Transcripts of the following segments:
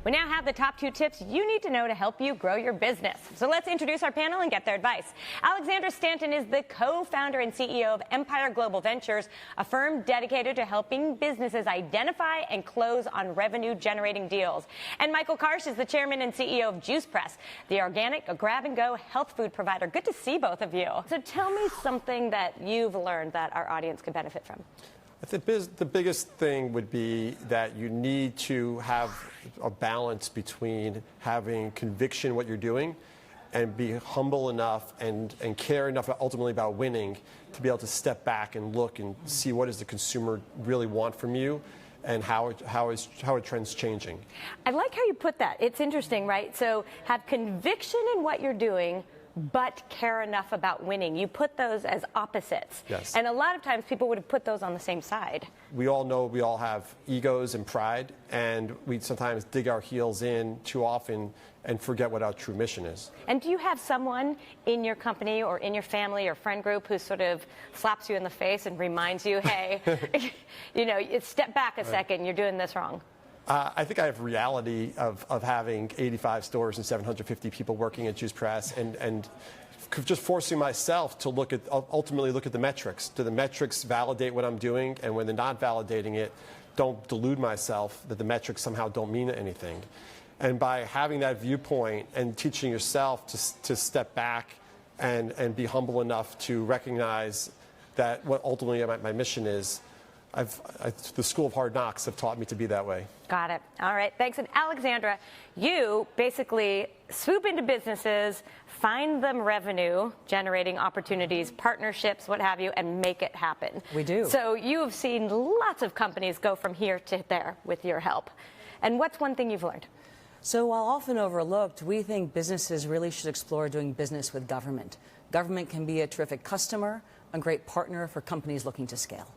We now have the top 2 tips you need to know to help you grow your business. So let's introduce our panel and get their advice. Alexandra Stanton is the co-founder and CEO of Empire Global Ventures, a firm dedicated to helping businesses identify and close on revenue-generating deals. And Michael Karsh is the chairman and CEO of Juice Press, the organic grab-and-go health food provider. Good to see both of you. So tell me something that you've learned that our audience can benefit from. I think the biggest thing would be that you need to have a balance between having conviction in what you're doing and be humble enough and care enough ultimately about winning to be able to step back and look and see what does the consumer really want from you and how are trends changing. I like how you put that. It's interesting, right? So have conviction in what you're doing, but care enough about winning. You put those as opposites. Yes. And a lot of times people would have put those on the same side. We all know we all have egos and pride, and we sometimes dig our heels in too often and forget what our true mission is. And do you have someone in your company or in your family or friend group who sort of slaps you in the face and reminds you, hey, step back a second, you're doing this wrong? I think I have reality of having 85 stores and 750 people working at Juice Press and just forcing myself to ultimately look at the metrics. Do the metrics validate what I'm doing? And when they're not validating it, don't delude myself that the metrics somehow don't mean anything. And by having that viewpoint and teaching yourself to step back and be humble enough to recognize that what ultimately my mission is, the School of Hard Knocks have taught me to be that way. Got it. All right. Thanks. And Alexandra, you basically swoop into businesses, find them revenue-generating opportunities, partnerships, what have you, and make it happen. We do. So you have seen lots of companies go from here to there with your help. And what's one thing you've learned? So while often overlooked, we think businesses really should explore doing business with government. Government can be a terrific customer, a great partner for companies looking to scale.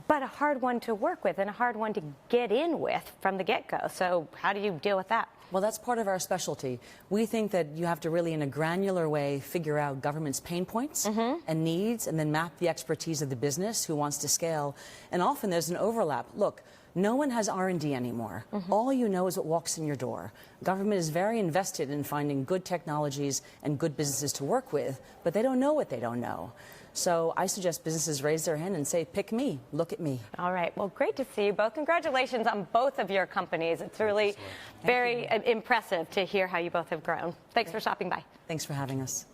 But a hard one to work with and a hard one to get in with from the get-go. So how do you deal with that? Well, that's part of our specialty. We think that you have to really, in a granular way, figure out government's pain points and needs, and then map the expertise of the business who wants to scale. And often there's an overlap. Look, no one has R&D anymore. All you know is what walks in your door. Government is very invested in finding good technologies and good businesses to work with, but they don't know what they don't know. So I suggest businesses raise their hand and say, pick me, look at me. All right. Well, great to see you both. Congratulations on both of your companies. It's really very impressive to hear how you both have grown. Thanks for stopping by. Thanks for having us.